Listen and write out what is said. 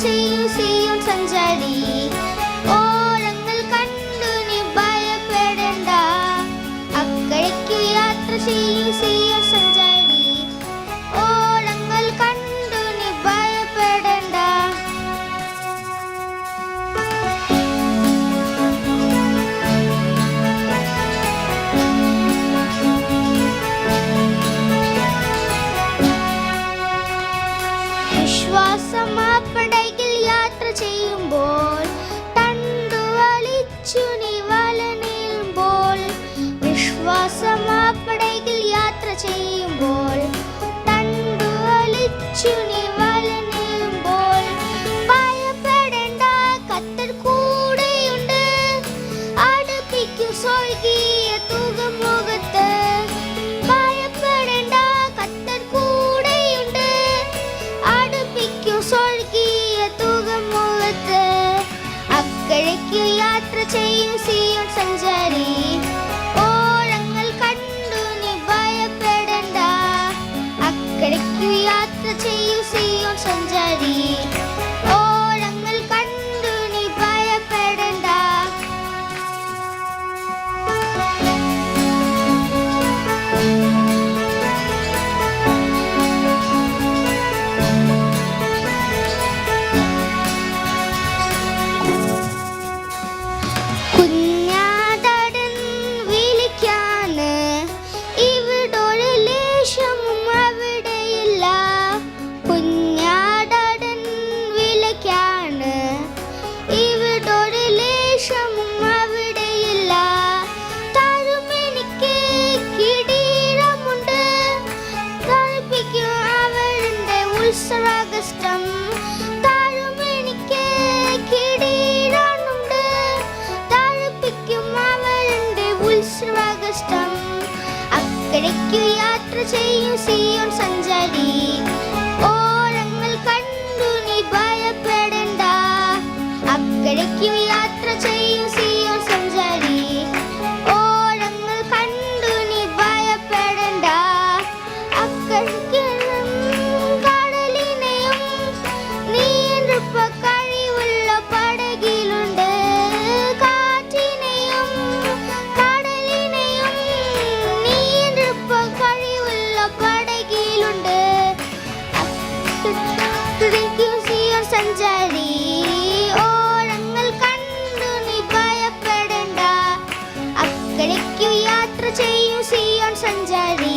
ചെയ്യും സിയോൻ സഞ്ചാരി. ഓളങ്ങൾ കണ്ടു നീ ഭയപ്പെടേണ്ട, അക്കരയ്ക്കു യാത്ര ചെയ്യും സിയോൻ സഞ്ചാരി. ഓളങ്ങൾ കണ്ടു നീ ഭയപ്പെടേണ്ട. വിശ്വാസമാപ്പടകിൽ യാത്ര ചെയ്യുമ്പോൾ തണ്ടു വലിച്ചു നീ വല നീളുമ്പോൾ. വിശ്വാസമാപ്പടകിൽ യാത്ര ചെയ്യുമ്പോൾ തണ്ടു വലിച്ചു നീ വല നീളുമ്പോൾ. ഭയപ്പെടേണ്ട, കർത്തർ കൂടെയുണ്ട്, അടുപ്പിക്കും സ്വർഗീയ തുകമുഖത്ത്. ഭയപ്പെടേണ്ട, കർത്തർ കൂടെയുണ്ട്, അടുപ്പിക്കും സ്വർഗീയ തുകമുഖത്ത്. അക്കരയ്ക്കു യാത്ര ചെയ്യും സിയോൻ സഞ്ചാരി. ഓളങ്ങൾ കണ്ടു നീ ഭയപ്പെടേണ്ട, അക്കരയ്ക്കു യാത്ര ചെയ്യും സിയോൻ സഞ്ചാരി. ഓളങ്ങൾ കണ്ടു നീ ഭയപ്പെടേണ്ട. കുഞ്ഞാടൻ വിളിക്കാന് ഇവിടൊരു ലേശവും അവിടെയില്ല. കുഞ്ഞാടൻ വിളിക്കാന് ഇവിടൊരു ലേശവും അവിടെയില്ല. തരുമെനിക്ക് കിരീടമുണ്ട്, തണുപ്പിക്കും അവരുടെ ഉത്സവകഷ്ടം. തരുമെനിക്ക് കിരീടമുണ്ട്, തണുപ്പിക്കും അവരുടെ ഉത്സവകഷ്ടം. അക്കരയ്ക്കു യാത്ര ചെയ്യും സിയോൻ സഞ്ചാരി. ഓളങ്ങൾ കണ്ടു നീ ഭയപ്പെടേണ്ട, അക്കരയ്ക്കു യാത്ര ചെയ്യും സിയോൻ സഞ്ചാരി. ഓളങ്ങൾ കണ്ടു നീ ഭയപ്പെടേണ്ട. അക്കരയ്ക്കും കടലിനെയും നീന്തുപ്പ കഴിവുള്ള പടകിലുണ്ട്. കാറ്റിനെയും കടലിനെയും നീന്തുപ്പ കഴിവുള്ള പടകിലുണ്ട്. അക്കരയ്ക്കും സിയോൻ സഞ്ചാരി. ഓളങ്ങൾ കണ്ടു നീ ഭയപ്പെടേണ്ട, അക്കരയ്ക്കു യാത്ര ചെയ്യും സിയോൻ സഞ്ചാരി.